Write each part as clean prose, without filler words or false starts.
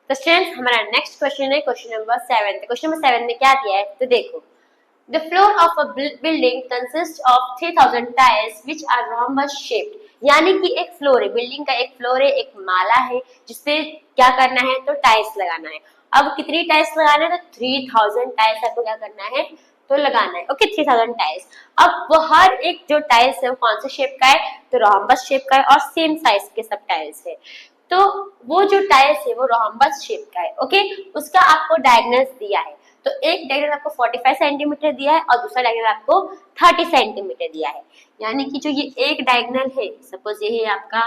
तो स्टूडेंट्स हमारा next question है क्वेश्चन नंबर 7। क्वेश्चन नंबर 7 में क्या दिया है तो देखो, the floor of a building consist of 3000 tiles which are rhombus shaped। यानी कि एक फ्लोर है, बिल्डिंग का एक फ्लोर है, एक माला है जिसपे क्या करना है तो टाइल्स लगाना है। अब कितनी टाइल्स लगाना है तो 3000 टाइल्स आपको क्या करना है तो लगाना है। Okay 3000 tiles. अब वो हर एक जो टाइल्स है वो कौन से शेप का है तो रोम्बस शेप का है और सेम साइज के सब टाइल्स है। तो वो जो टाइल्स है वो रोम्बस शेप का है। ओके उसका आपको डायगोनल्स दिया है। तो एक डायगोनल आपको 45 सेंटीमीटर दिया है और दूसरा डायगोनल आपको 30 सेंटीमीटर दिया है। यानी कि जो ये एक डायगोनल है, सपोज ये है आपका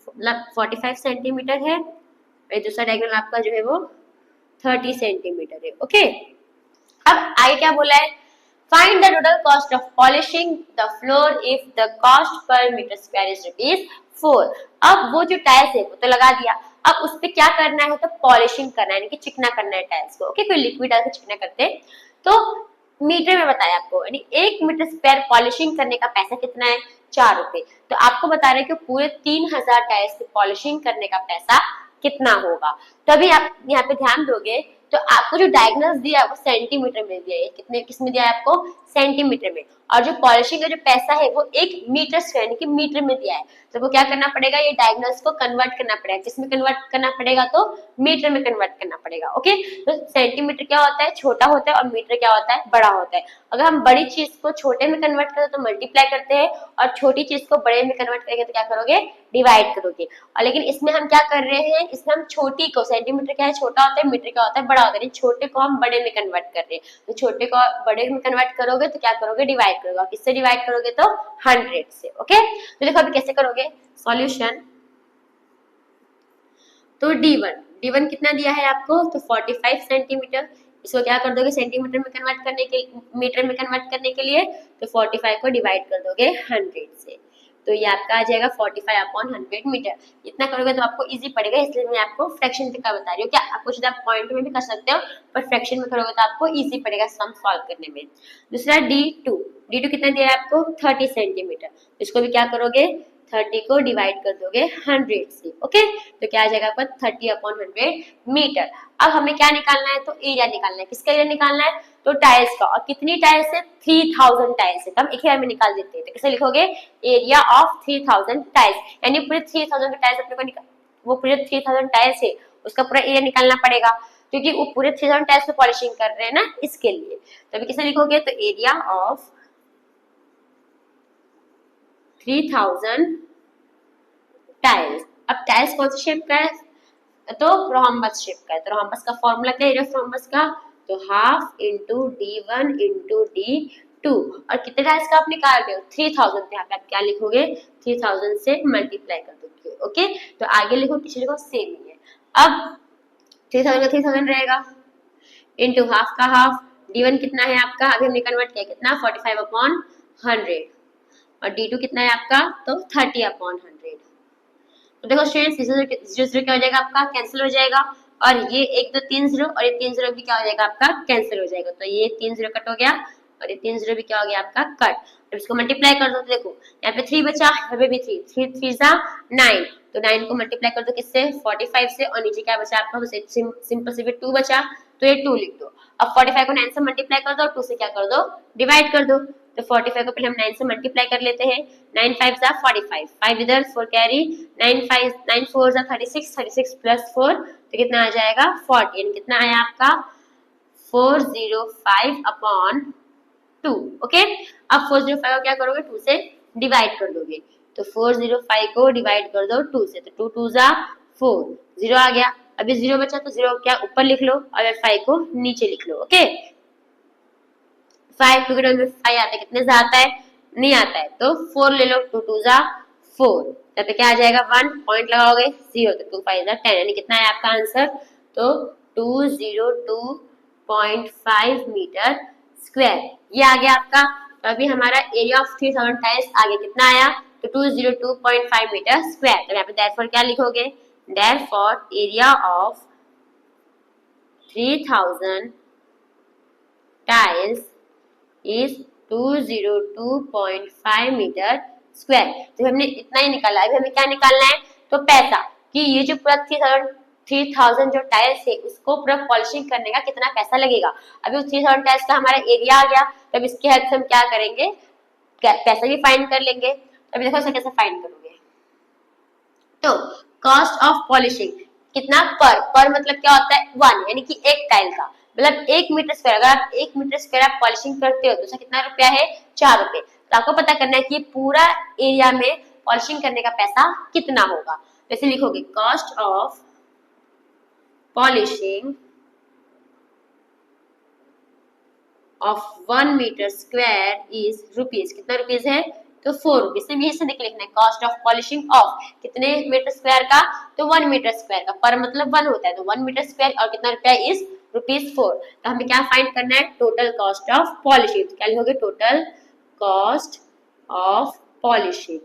मतलब 45 सेंटीमीटर है और दूसरा डायगोनल आपका जो है वो 30 सेंटीमीटर है। ओके अब आगे क्या बोला है, find the total cost of polishing the floor if the cost per metre square is ₹4। अब वो जो टाइल्स है वो तो लगा दिया, अब उस पे क्या करना है तो पॉलिशिंग करना है, यानी कि चिकना करना है टाइल्स को। ओके कोई लिक्विड डाल के चिकना करते हैं तो मीटर में बताया आपको, यानी 1 मीटर स्क्वायर पॉलिशिंग करने का पैसा कितना है ₹4। तो आपको बता रहे हैं कि पूरे 3000 टाइल्स की पॉलिशिंग करने का पैसा कितना होगा। तभी आप यहाँ पे ध्यान दोगे तो आपको जो डायगोनल्स दिया है वो सेंटीमीटर में दिया है। कितने किस में दिया है आपको सेंटीमीटर में, और जो पॉलिशिंग का जो पैसा है वो 1 मीटर स्क्वायर यानी कि मीटर में दिया है। तो आपको क्या करना पड़ेगा, ये डायगोनल्स को कन्वर्ट करना पड़ेगा। किसमें कन्वर्ट करना पड़ेगा तो मीटर में कन्वर्ट करना पड़ेगा। ओके तो सेंटीमीटर क्या होता है छोटा होता है और मीटर क्या होता है बड़ा होता है। अगर हम बड़ी चीज को छोटे में कन्वर्ट करते हैं तो मल्टीप्लाई करते हैं और छोटी चीज को बड़े में कन्वर्ट करेंगे तो क्या करोगे डिवाइड करोगे। और लेकिन इसमें हम क्या कर रहे हैं, इसमें हम छोटी को, सेंटीमीटर क्या है छोटा होता है, मीटर क्या होता है बड़ा होता है, छोटे को हम बड़े में कन्वर्ट कर रहे हैं। तो छोटे को बड़े में कन्वर्ट करोगे तो क्या करोगे डिवाइड करोगे। किससे डिवाइड करोगे तो 100 से। ओके तो देखो अभी कैसे करोगे सॉल्यूशन। तो D1 कितना दिया है आपको तो 45 सेंटीमीटर। इसको क्या कर दोगे सेंटीमीटर में कन्वर्ट करने के, मीटर में कन्वर्ट करने के लिए तो 45 को डिवाइड कर दोगे 100 से। तो ये आपका आ जाएगा 45/100 मीटर। इतना करोगे तो आपको इजी पड़ेगा, इसलिए मैं आपको फ्रैक्शन का बता रही हूँ। क्या आप कुछ आप पॉइंट में भी कर सकते हो पर फ्रैक्शन में करोगे तो आपको इजी पड़ेगा सम सॉल्व करने में। दूसरा D2 कितना दिया है आपको 30 सेंटीमीटर। इसको भी क्या करोगे 30 को डिवाइड कर दोगे 100 से। ओके तो क्या आ जाएगा आपका 30/100 मीटर। अब हमें क्या निकालना है तो एरिया निकालना है। किसका एरिया निकालना है तो टाइल्स का। और कितनी टाइल्स है 3000 टाइल्स है। तो हम एक ही में निकाल देते हैं। तो कैसे लिखोगे एरिया ऑफ 3000 टाइल्स, यानी पूरे 3000 टाइल्स अपने को वो पूरे 3000 टाइल्स है उसका पूरा एरिया निकालना पड़ेगा क्योंकि वो पूरे 3000 टाइल्स पे पॉलिशिंग कर रहे हैं ना इसके लिए। तो अभी कैसे लिखोगे तो एरिया ऑफ 3000 टाइल्स। अब टाइल्स कौन से शेप का है तो रोम्बस शेप का है। तो रोम्बस का फॉर्मूला क्या है एरिया ऑफ रोम्बस का तो half into D1 into D2। और कितने टाइल्स का आप निकाल रहे हो 3000। यहाँ पे आप क्या लिखोगे 3000 से मल्टीप्लाई कर दोगे। ओके तो आगे लिखो पीछे लिखो सेम ही है। अब 3000 का 3000 रहेगा इंटू हाफ का हाफ। D1 कितना है आपका अभी हमने कन्वर्ट किया कितना 45/100 और D2 कितना है आपका तो 30/100। तो देखो स्टूडेंट्स 0 क्या हो जाएगा आपका कैंसिल हो जाएगा और ये 1 2 3 0 और ये 3 0 भी क्या हो जाएगा आपका कैंसिल हो जाएगा। तो ये 3 0 कट हो गया और ये 3 0 भी क्या हो गया आपका कट। अब इसको मल्टीप्लाई कर दो तो देखो यहाँ पे 3 बचा, यहाँ पे भी 3 3 जा 9। तो 9 को मल्टीप्लाई कर दो किससे 45 से और नीचे क्या बचा आपका बस सिंपल से 2 बचा तो ये 2 लिख दो। अब 45 को 9 से मल्टीप्लाई कर दो 2 से क्या कर दो डिवाइड कर दो। तो 45 को पहले हम 9 से मल्टीप्लाई कर लेते हैं। 9 5 जा 45, 5 इधर 4 कैरी 9 4 जा 36, 36 प्लस 4 तो कितना आ जाएगा 40। यानी कितना आया आपका 405/2। ओके अब 405 को क्या करोगे 2 से डिवाइड कर दोगे। तो 405 को डिवाइड कर दो 2 से तो 2 2 जा 4 0 आ गया। अभी 0 बचा तो 0 क्या ऊपर लिख लो और 5 को नीचे लिख लो। ओके 5 2 के टाइम में 5 आता है कितने से आता है नहीं आता है तो 4 ले लो 2 2 जा 4। तब पे क्या आ जाएगा 1 पॉइंट लगाओगे 0 तो 2 5 जा 10 यानी कितना है आपका आंसर तो 202.5 मीटर स्क्वायर ये आ गया आपका। तो अभी हमारा एरिया ऑफ 3000 टाइल्स आगे कितना आया तो 202.5 मीटर स्क्वायर। तो यहाँ पे देयरफॉर क्या लिखोगे therefore area of 3000 tiles is 202.5 metre square. तो हमने इतना ही निकाला। अभी हमें क्या निकालना है तो पैसा कि ये जो पूरा 3000 जो टाइल्स है उसको पूरा पॉलिशिंग करने का कितना पैसा लगेगा। अभी उस 3000 टाइल्स का हमारा एरिया आ गया, तो अब इसकी हेल्प से हम क्या करेंगे, पैसा भी फाइंड कर लेंगे। अभी देखो इसे कैसे फाइंड करोगे। तो कॉस्ट ऑफ पॉलिशिंग कितना, पर मतलब क्या होता है 1, यानी कि एक टाइल का मतलब 1 मीटर स्क्वायर। अगर आप 1 मीटर स्क्वायर आप पॉलिशिंग करते हो तो उसका कितना रुपया है, 4 रुपए। तो आपको पता करना है कि पूरा एरिया में पॉलिशिंग करने का पैसा कितना होगा। जैसे लिखोगे cost of polishing of 1 metre square is rupees, कितना रुपीज है, तो 4 रुपीज। सिर्फ यही से लिखना है कॉस्ट ऑफ पॉलिशिंग ऑफ कितने मीटर स्क्वायर का, तो 1 मीटर स्क्वायर का, पर मतलब 1 होता है तो 1 मीटर स्क्वायर और कितना रुपया इज रुपीज 4। तो हमें क्या फाइंड करना है, टोटल कॉस्ट ऑफ पॉलिशिंग। तो क्या लिखोगे, टोटल कॉस्ट ऑफ पॉलिशिंग।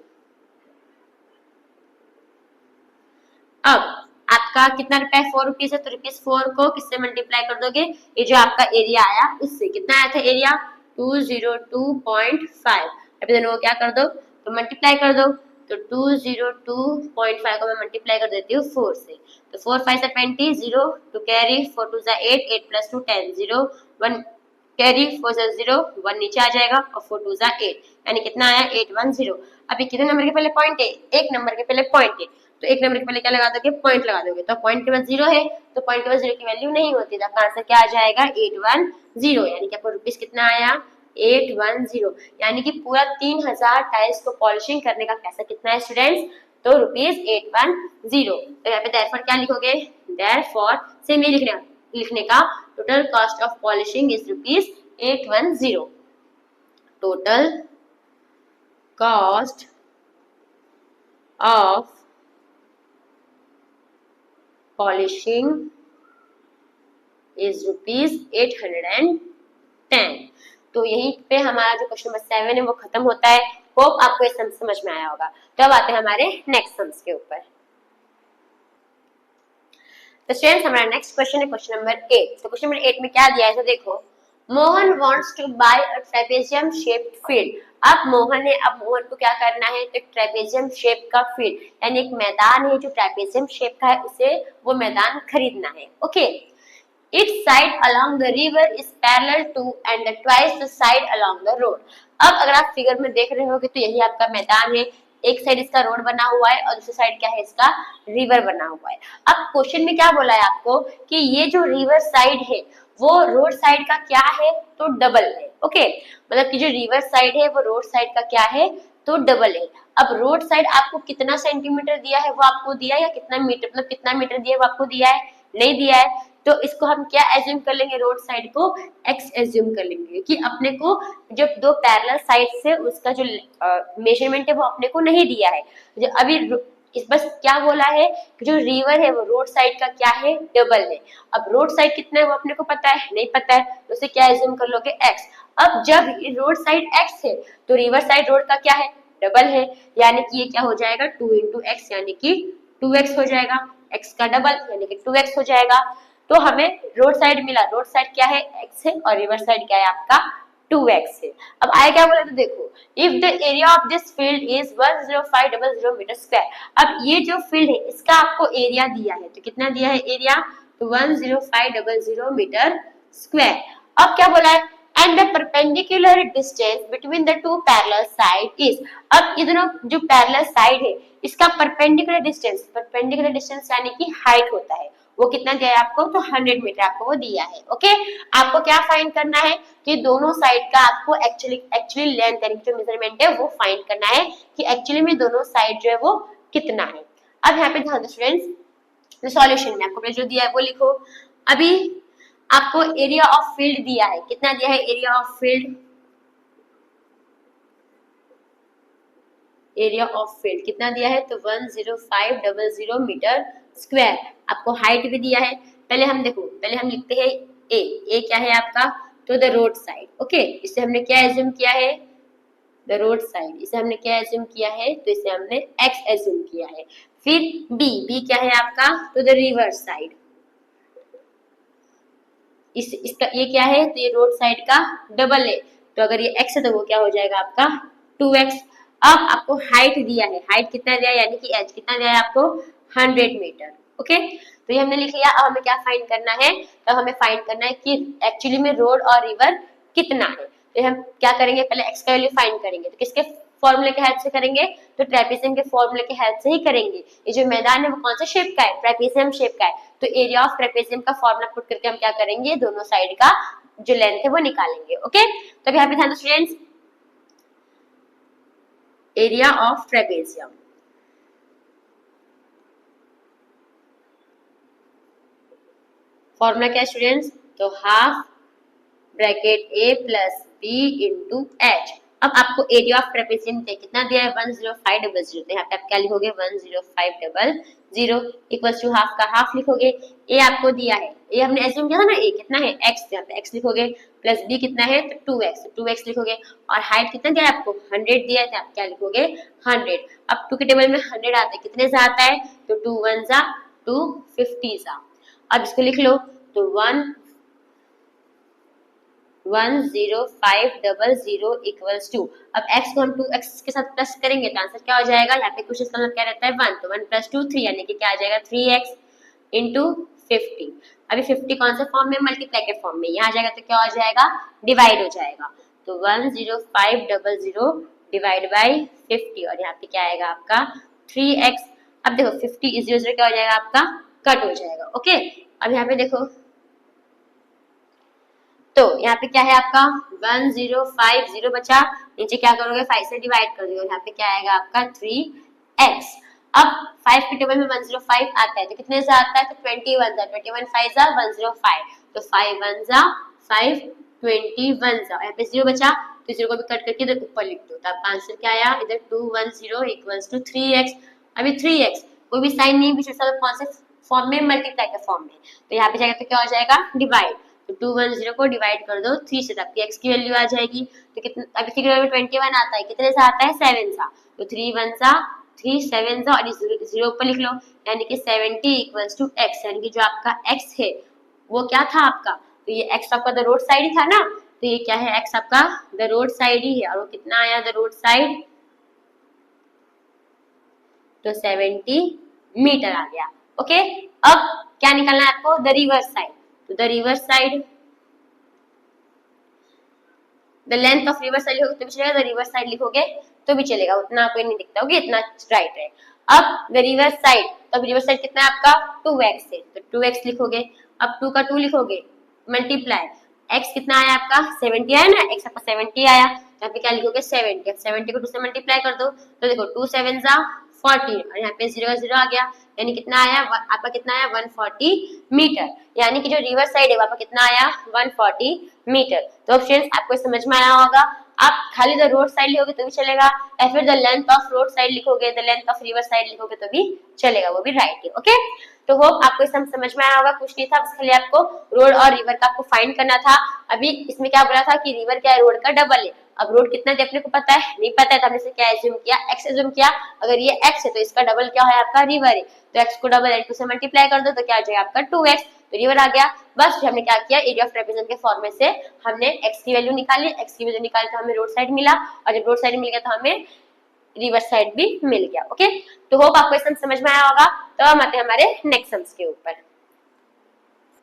अब आपका कितना रुपया है, 4 रुपीज है, तो रुपीज 4 को किससे मल्टीप्लाई कर दोगे, ये जो आपका एरिया आया उससे। कितना आया था एरिया, 202.5। अभी दोनों को क्या कर दो, तो मल्टीप्लाई कर दो। तो 202.5 को मैं मल्टीप्लाई कर देती हूँ 4 से। तो 4 5 से 20, 0 टू कैरी, 4 2 8, 8 प्लस 2 10, 0 1 कैरी, 4 से 0 1 नीचे आ जाएगा और 4 2 8, यानी कितना आया 810। अभी कितने नंबर के पहले पॉइंट है, एक नंबर के पहले पॉइंट है, तो एक नंबर के पहले क्या लगा दोगे, पॉइंट लगा दोगे। तो पॉइंट के बाद 0 है, तो पॉइंट के बाद 0 की वैल्यू नहीं होती, तो आपका आंसर क्या आ जाएगा 810, यानी कि आपको रुपीस कितना आया 810, यानी कि पूरा 3000 टाइल्स को पॉलिशिंग करने का पैसा कितना है स्टूडेंट्स, तो रुपीज 810। तो यहाँ पे देयरफॉर क्या लिखोगे, देयरफॉर सेम ही लिखने का, total cost of polishing is rupees 810। Total cost of polishing is rupees 810। तो यहीं पे हमारा जो क्वेश्चन नंबर 7 है वो खत्म होता है। होप आपको ये समझ में आया होगा। तो अब आते हैं हमारे नेक्स्ट सम्स के ऊपर। तो स्टूडेंट्स हमारा नेक्स्ट क्वेश्चन है क्वेश्चन नंबर 8। तो क्वेश्चन नंबर 8 में क्या दिया है, तो देखो, Mohan wants to buy a trapezium shaped field. अब मोहन है, अब मोहन को क्या करना है, तो ट्रेपेजियम शेप का फील्ड, यानी एक मैदान है जो ट्रेपेजियम शेप का है, उसे वो मैदान खरीदना है। Okay, its side along the river is parallel to and twice the side along the road। अब अगर आप फिगर में देख रहे होगे तो यही आपका मैदान है, एक साइड इसका रोड बना हुआ है और दूसरी साइड क्या है, इसका रिवर बना हुआ है। अब क्वेश्चन में क्या बोला है आपको कि ये जो रिवर साइड है वो रोड साइड का क्या है, तो डबल है। ओके, मतलब कि जो रिवर साइड है वो रोड साइड का क्या है, तो डबल है। अब रोड साइड आपको कितना सेंटीमीटर दिया है वो आपको दिया है, या कितना मीटर, मतलब कितना मीटर दिया है वो आपको दिया है, नहीं दिया है। तो इसको हम क्या एज्यूम कर लेंगे, रोड साइड को x एज्यूम कर लेंगे कि अपने को जो दो पैरेलल साइड से उसका जो मेजरमेंट है वो अपने को नहीं दिया है। जो अभी इस बस क्या बोला है कि जो रिवर है वो रोड साइड का क्या है, डबल है। अब रोड साइड कितना है वो अपने को पता है, नहीं पता है, तो उसे क्या एज्यूम कर लोगे, x। अब जब रोड साइड x है तो रिवर साइड रोड का क्या है, डबल है, यानी कि ये क्या हो जाएगा 2 into x, यानी कि 2x हो जाएगा, x का डबल यानी कि 2x हो जाएगा। तो हमें रोड साइड मिला, रोड साइड क्या है x है और रिवर साइड क्या है आपका 2x है। अब आगे क्या बोला, तो देखो, if the area of this field is 10500 metre square. अब ये जो फील्ड है इसका आपको एरिया दिया है, तो कितना दिया है एरिया, तो 10500 मीटर स्क्वायर। अब क्या बोला है, and the perpendicular distance between the two parallel side is. अब ये दोनों जो पैरेलल साइड है इसका परपेंडिकुलर डिस्टेंस यानी कि हाइट होता है, वो कितना दिया है आपको, तो 100 मीटर आपको वो दिया है। ओके, आपको क्या फाइंड करना है कि दोनों साइड का आपको एक्चुअली लेंथ यानी जो मेजरमेंट है वो फाइंड करना है कि एक्चुअली में दोनों साइड जो है वो कितना है। अब यहाँ पे ध्यान दो स्टूडेंट्स, सॉल्यूशन में आपको जो दिया है वो लिखो। अभी आपको एरिया ऑफ फील्ड दिया है, कितना दिया है area of field, area of field कितना दिया है, तो 10500 मीटर स्क्वायर। आपको हाइट भी दिया है। पहले हम देखो, पहले हम लिखते हैं ए क्या है आपका, तो द रोड साइड। ओके, इसे हमने क्या एज्यूम किया है, द रोड साइड, इसे हमने क्या एज्यूम किया है, तो इसे हमने एक्स एज्यूम किया है। फिर बी क्या है आपका, तो द रिवर साइड, इसका ये क्या है, तो ये रोड साइड का डबल है, तो अगर ये x है तो वो क्या हो जाएगा आपका 2x। अब आपको हाइट दिया है, हाइट कितना दिया है, यानी कि h कितना दिया है आपको 100 मीटर। ओके, तो ये हमने लिख लिया। अब हमें क्या फाइंड करना है, तो हमें फाइंड करना है कि एक्चुअली में रोड और रिवर कितना है। तो हम क्या करेंगे, पहले एक्स का वैल्यू फाइंड करेंगे। तो किसके फॉर्मूले के हेल्प से करेंगे, तो ट्रेपेजियम के फॉर्मूले के हेल्प से ही करेंगे। ये जो मैदान है वो कौन सा शेप का है, ट्रेपेजियम शेप का है। तो एरिया ऑफ ट्रेपेजियम का फॉर्मूला पुट करके हम क्या करेंगे, दोनों साइड का जो लेंथ है वो निकालेंगे। ओके, तो अभी यहाँ पे ध्यान दो students, area of trapezium, formula क्या है स्टूडेंट्स, तो हाफ ब्रैकेट ए प्लस बी इंटू एच। अब आपको एरिया ऑफ ट्रेपेजियम कितना दिया है, 10500। तो यहाँ पे आप क्या लिखोगे, 10500 इक्वल्स टू हाफ का हाफ लिखोगे। ए आपको दिया है, ए हमने एज्यूम किया था ना, ए कितना है x, यहाँ पे x लिखोगे, प्लस b कितना है तो 2x, 2x लिखोगे। और हाइट कितना दिया है आपको, 100 दिया है, तो आप क्या लिखोगे 100। अब 2 के टेबल में 100 आता है, कितने से आता है, तो 2 1 जा 2, 50 जा। अब इसको लिख लो, तो 10500 इक्वल्स टू, अब x को हम 2x के साथ प्लस करेंगे तो आंसर क्या हो जाएगा, यहाँ पे कुछ इसका मतलब क्या रहता है 1, तो 1 प्लस 2 3, यानी कि क्या आ जाएगा 3x इंटू 50। अभी 50 कौन से फॉर्म में, मल्टीप्लाई के फॉर्म में, यहाँ आ जाएगा तो क्या हो जाएगा, डिवाइड हो जाएगा। तो 10500 डिवाइड बाई 50, और यहाँ पे क्या आएगा आपका 3x। अब देखो 50 इज 0 क्या हो जाएगा आपका, कट हो जाएगा। ओके, अब यहाँ पे देखो, तो यहाँ पे क्या है आपका 1050 बचा, नीचे क्या करोगे 5 से डिवाइड कर दोगे, यहाँ पे क्या आएगा आपका 3x। अब 5 के टेबल में 105 आता है, तो कितने से आता है, तो 21 जा, 21 5 जा 105, तो 5 1 जा 5, 21 जा, यहाँ पे 0 बचा, तो 0 को भी कट करके इधर ऊपर लिख दो। तो आपका आंसर क्या आया, इधर 210 इक्वल्स टू 3x। अभी 3x कोई भी साइन नहीं बीच में, कौन से फॉर्म में, मल्टीप्लाई के फॉर्म में, तो यहाँ पे जाएगा तो क्या हो जाएगा डिवाइड। तो 210 को डिवाइड कर दो 3 से, तब x की वैल्यू आ जाएगी। तो कितना, अभी 3 में 21 आता है, कितने से आता है 7 सा, तो 3 1 सा 3 7 सा, और 0 ऊपर लिख लो, यानी कि 70 इक्वल्स टू x, यानी कि जो आपका x है वो क्या था आपका, तो ये x आपका द रोड साइड ही था ना, तो ये क्या है x आपका द रोड साइड ही है, और वो कितना आया द रोड साइड, तो 70 मीटर आ गया। ओके, अब क्या निकालना है आपको, द रिवर्स साइड। तो the reverse side, the length of reverse side लिखोगे तो भी चलेगा, द रिवर्स साइड लिखोगे तो भी चलेगा, उतना कोई नहीं दिखता होगा, इतना राइट है। अब द रिवर्स साइड, तो रिवर्स साइड कितना है आपका 2x है, तो 2x लिखोगे। अब 2 का 2 लिखोगे, मल्टीप्लाई, x कितना आया आपका 70 आया ना, x आपका 70 आया, यहाँ पे क्या लिखोगे 70, 70 को 2 से मल्टीप्लाई कर दो, तो देखो 2 7 जा 40, और यहाँ पे 0 0 आ गया, यानी कितना आया आपका, कितना आया 140 मीटर, यानी कि जो रिवर्स साइड है आपका कितना आया 140 मीटर। तो फ्रेंड्स आपको समझ में आया होगा, आप खाली द रोड साइड लिखोगे तो भी चलेगा, या फिर the length of road side लिखोगे, the length of river side लिखोगे तो भी चलेगा, वो भी राइट है। ओके, तो होप आपको समझ में आया होगा, कुछ नहीं था, बस खाली आपको रोड और रिवर का आपको फाइंड करना था। अभी इसमें क्या बोला था कि रिवर क्या है, रोड का डबल है। अब रोड कितना है अपने को पता है, नहीं पता है, तो हमने क्या एज्यूम किया, x एज्यूम किया। अगर ये x है तो इसका डबल क्या है आपका रिवर है, तो x को डबल n2 से मल्टीप्लाई कर दो तो क्या आ जाएगा आपका 2x, तो रिवर आ गया। बस हमने क्या किया, एरिया ऑफ ट्रेपेजियम के फॉर्मूले से हमने x की वैल्यू निकाली, x की वैल्यू निकाली तो हमें रोड साइड मिला, और जब रोड साइड मिल गया तो हमें रिवर साइड भी मिल गया। ओके, तो होप आपको सम समझ में आया होगा। तो हम आते हैं हमारे नेक्स्ट सम्स के ऊपर।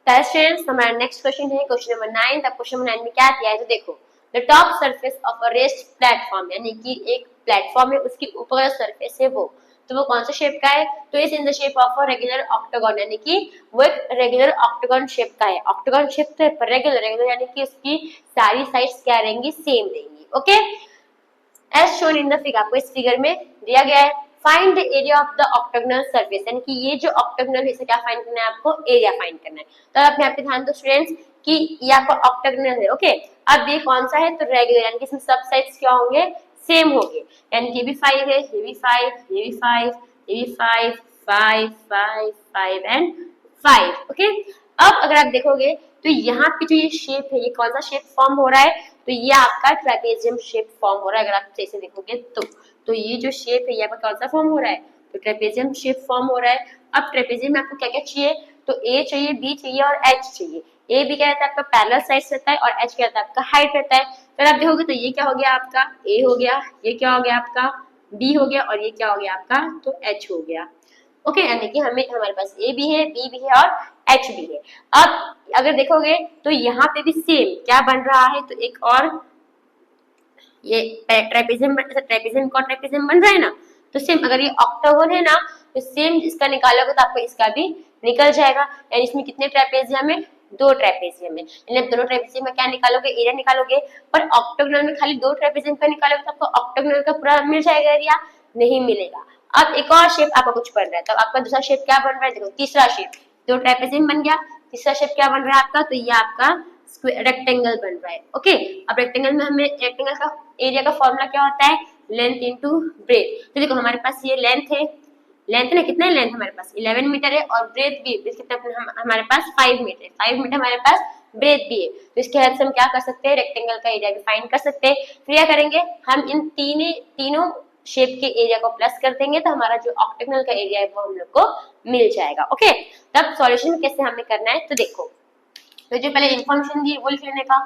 स्टूडेंट्स हमारा नेक्स्ट क्वेश्चन है क्वेश्चन नंबर 9। तब क्वेश्चन नंबर 9 में क्या दिया है, तो देखो, the top surface of a raised platform, यानी कि एक प्लेटफॉर्म है उसकी ऊपर सरफेस है वो, तो वो कौन सा शेप का है, तो इस in the shape of a regular octagon, यानी कि वो एक रेगुलर ऑक्टागन शेप का है। ऑक्टागन शेप तो है, रेगुलर यानी कि उसकी सारी साइड्स क्या रहेंगी, सेम रहेंगी। Okay, as shown in the figure, आपको इस फिगर में दिया गया है, find the area of the octagonal surface, यानी कि ये जो ऑक्टागोनल है इसे क्या फाइंड करना है, आपको एरिया फाइंड करना है। तो आप यहाँ पे ध्यान दो स्टूडेंट्स कि ये आपका ऑक्टागोनल है। ओके, अब ये कौन सा है, तो रेगुलर, यानी कि इसमें सब साइड्स क्या होंगे, सेम होंगे, यानी कि ये भी 5 है, ये भी 5, ये भी 5, ये भी 5 5 5 5 एंड 5। ओके, अब अगर आप देखोगे तो यहाँ पे जो ये शेप है, ये कौन सा शेप फॉर्म हो रहा है, तो ये आपका ट्रेपेजियम शेप फॉर्म हो रहा है। अगर आप जैसे देखोगे तो ये जो शेप है, यहाँ पर कौन सा फॉर्म हो रहा है, तो ट्रेपेजियम शेप फॉर्म हो रहा है। अब ट्रेपेजियम में आपको क्या क्या चाहिए, तो ए चाहिए, बी चाहिए और एच चाहिए। ए भी क्या रहता है आपका पैरेलल साइड्स रहता है, और एच क्या रहता है आपका हाइट रहता है। फिर आप देखोगे तो ये क्या हो गया आपका ए हो गया, ये क्या हो गया आपका बी हो गया, और ये क्या हो गया आपका तो एच हो गया। ओके, यानी कि हमारे पास ए भी है, बी भी है और एच भी है। अब अगर देखोगे तो यहाँ पे भी सेम क्या बन रहा है, तो एक और ये ट्रेपेजियम का ट्रेपेजियम बन रहा है ना, तो सेम अगर ये ऑक्टागोन है ना, तो सेम इसका निकालोगे तो आपको इसका भी निकल जाएगा। यानी इसमें कितने ट्रेपेजियम है, 2 ट्रेपेजियम है। यानी आप दोनों ट्रेपेजियम में क्या निकालोगे, एरिया निकालोगे। पर ऑक्टागोनल में खाली 2 ट्रेपेजियम का निकालोगे तो आपको ऑक्टागोनल का पूरा मिल जाएगा एरिया, नहीं मिलेगा। अब एक और शेप आपका कुछ बन रहा है, तो आपका दूसरा शेप क्या बन रहा है, देखो तीसरा शेप, 2 ट्रेपेजियम बन गया, तीसरा शेप क्या बन रहा है आपका, तो ये आपका रेक्टेंगल बन रहा है। ओके, अब रेक्टेंगल में हमें रेक्टेंगल का एरिया का फॉर्मूला क्या होता है, लेंथ इनटू ब्रेथ। तो देखो हमारे पास ये लेंथ है, लेंथ ना कितना है, लेंथ हमारे पास 11 मीटर है और ब्रेथ भी कितना हमारे पास 5 मीटर है, 5 मीटर हमारे पास ब्रेथ भी है। तो इसके हेल्प से हम क्या कर सकते हैं, रेक्टेंगल का एरिया भी फाइंड कर सकते हैं। फिर क्या करेंगे, हम इन तीनों शेप के एरिया को प्लस कर देंगे तो हमारा जो ऑक्टेगोनल का एरिया है वो हम लोग को मिल जाएगा। ओके, तब सॉल्यूशन कैसे हमें करना है, तो देखो, तो जो पहले इन्फॉर्मेशन दी वो लिख लेने का।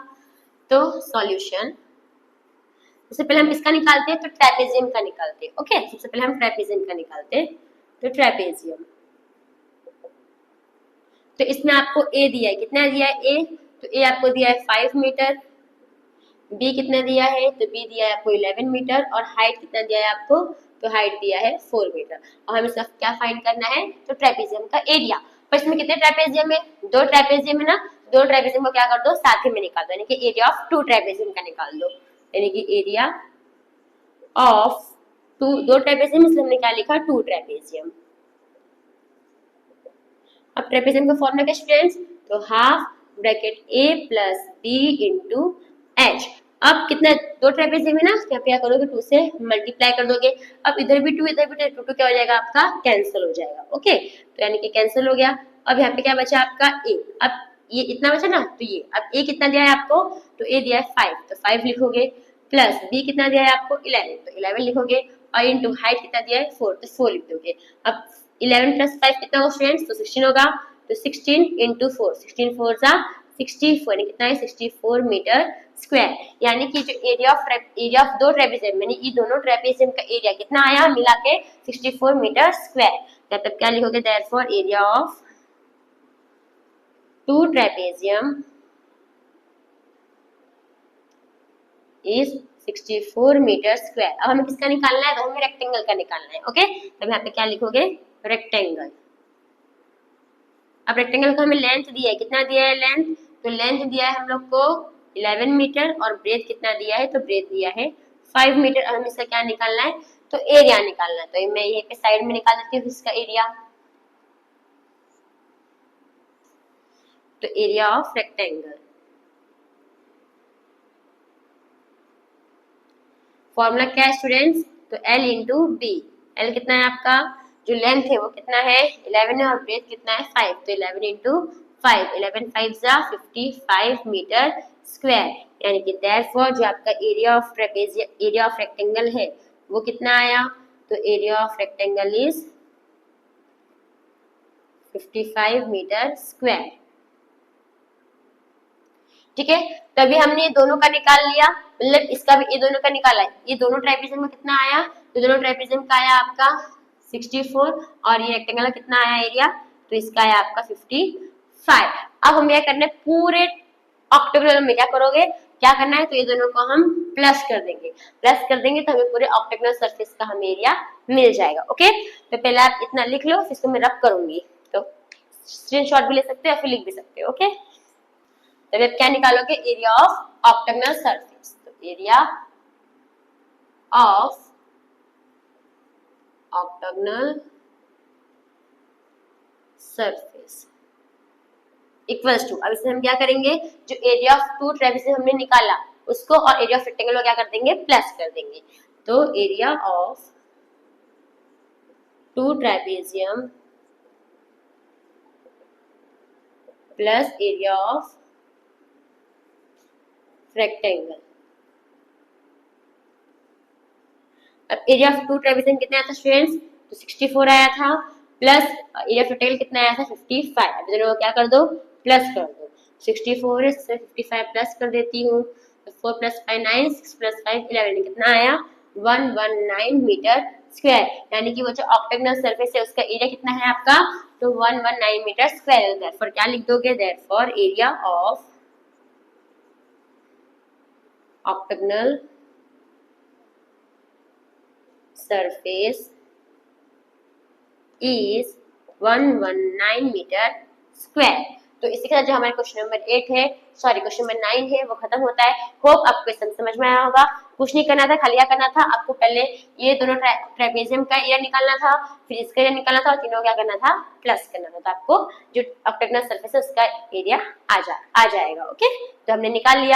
तो सॉल्यूशन, सबसे पहले हम इसका निकालते हैं, तो ट्रेपेजियम का निकालते हैं। ओके, सबसे पहले हम ट्रेपेजियम का निकालते हैं, तो ट्रेपेजियम, तो इसमें आपको ए दिया है, कितना दिया है ए, तो ए आपको दिया है 5 मीटर, बी कितना दिया है, तो बी दिया है आपको 11 मीटर और हाइट कितना दिया है आपको, तो हाइट दिया है 4 मीटर। और हमें सब क्या फाइंड करना है, तो ट्रेपेजियम का एरिया। पर इसमें कितने ट्रेपेजियम है, 2 ट्रेपेजियम है ना, 2 ट्रेपेजियम को क्या कर दो, साथ ही में निकाल दो, यानी कि एरिया ऑफ 2 ट्रेपेजियम का निकाल दो, यानी कि एरिया ऑफ 2 ट्रेपेजियम, इसलिए हमने क्या लिखा, 2 ट्रेपेजियम। अब ट्रेपेजियम का फॉर्मूला क्या स्टूडेंट्स, तो हाफ ब्रैकेट ए प्लस बी इंटू एच। अब कितना, 2 ट्रेपेजियम है ना, यहाँ पे क्या करोगे, 2 से मल्टीप्लाई कर दोगे। अब इधर भी 2 इधर भी 2, 2 क्या हो जाएगा आपका, कैंसिल हो जाएगा। ओके, तो यानी कि कैंसिल हो गया। अब यहाँ पे क्या बचा आपका ए, अब ये इतना बचा ना, तो ये अब ए कितना दिया है आपको, तो ए दिया है 5, तो 5 लिखोगे, प्लस बी कितना दिया है आपको 11, तो 11 लिखोगे, और इंटू हाइट कितना दिया है 4, तो 4 लिख दोगे। अब 11 प्लस 5 कितना होगा स्टूडेंट्स, तो 16 होगा, तो 16 इंटू 4, 16 4 जा 64, कितना है 64 मीटर स्क्वायर। यानी कि जो एरिया ऑफ 2 ट्रेपेजियम, यानी ये दोनों ट्रेपेजियम का एरिया कितना आया मिला के 64 मीटर स्क्वायर। तब क्या लिखोगे, therefore area of 2 trapezium is 64 metre square. अब हमें किसका निकालना है, तो हमें रेक्टेंगल का निकालना है। ओके, तब यहाँ पे क्या लिखोगे, रेक्टेंगल। अब रेक्टेंगल का हमें लेंथ दिया है, कितना दिया है लेंथ, तो लेंथ दिया है हम लोग को 11 मीटर और ब्रेथ कितना दिया है, तो ब्रेथ दिया है 5 मीटर। अब हमें इसका क्या निकालना है, तो एरिया निकालना है। तो मैं ये पे साइड में निकाल देती हूँ इसका एरिया, तो एरिया ऑफ रेक्टेंगल, फॉर्मूला क्या है स्टूडेंट्स, तो L इंटू बी। एल कितना है आपका, जो लेंथ है वो कितना है 11 है और ब्रेथ कितना है 5, तो 11 इंटू 5, 11 5 जा 55 मीटर स्क्वायर। यानी कि देयरफॉर जो आपका एरिया ऑफ रेक्टेंगल है वो कितना आया, तो area of rectangle is 55 metre square. ठीक है, तो अभी हमने ये दोनों का निकाल लिया, मतलब इसका भी ये दोनों का निकाला है। ये दोनों ट्राइपेजियम में कितना आया, तो दोनों ट्राइपेजियम का आया आपका 64 और ये रेक्टेंगल का कितना आया एरिया, तो इसका आया आपका 55। अब हमें क्या करना है, पूरे ऑक्टेगोनल में क्या करोगे, क्या करना है, तो ये दोनों को हम प्लस कर देंगे, प्लस कर देंगे तो हमें पूरे ऑक्टेगोनल सरफेस का हमें एरिया मिल जाएगा। ओके, तो पहले आप इतना लिख लो, फिर इसको मैं रब करूंगी, तो स्क्रीनशॉट भी ले सकते हो या फिर लिख भी सकते हो। ओके, तब आप क्या निकालोगे, एरिया ऑफ ऑक्टेगोनल सरफेस, तो area of octagonal surface equals to, अब इसमें हम क्या करेंगे, जो एरिया ऑफ 2 ट्रेपेजियम हमने निकाला उसको और एरिया ऑफ रेक्टेंगल को क्या कर देंगे, प्लस कर देंगे। तो area of 2 trapezium plus area of rectangle. अब एरिया ऑफ 2 ट्रेपेजियम कितना आया था स्टूडेंट्स, तो 64 आया था, प्लस एरिया ऑफ रेक्टेंगल कितना आया था 55। अब दोनों को क्या कर दो, प्लस कर दो, 64 है, 55 प्लस कर देती हूँ, तो 4 + 5 9, 6 + 5 11, कितना आया 119 मीटर स्क्वायर, यानी कि वो जो ऑक्टेगोनल सरफेस है उसका एरिया कितना है आपका, तो 119 मीटर स्क्वायर है। देयरफॉर क्या लिख दोगे, therefore area of octagonal surface is 119 metre square. तो इसी के साथ जो हमारे क्वेश्चन नंबर 8 है, सॉरी क्वेश्चन नंबर 9 है, वो खत्म होता है। होप आपको क्वेश्चन समझ में आया होगा। कुछ नहीं करना था, खाली क्या करना था आपको, पहले ये दोनों ट्रेपेजियम का एरिया निकालना था, फिर इसका एरिया निकालना था, और तीनों क्या करना था, प्लस करना था। तो आपको जो ऑक्टेगोनल सरफेस है उसका एरिया आ जाएगा। ओके, तो हमने निकाल लिया।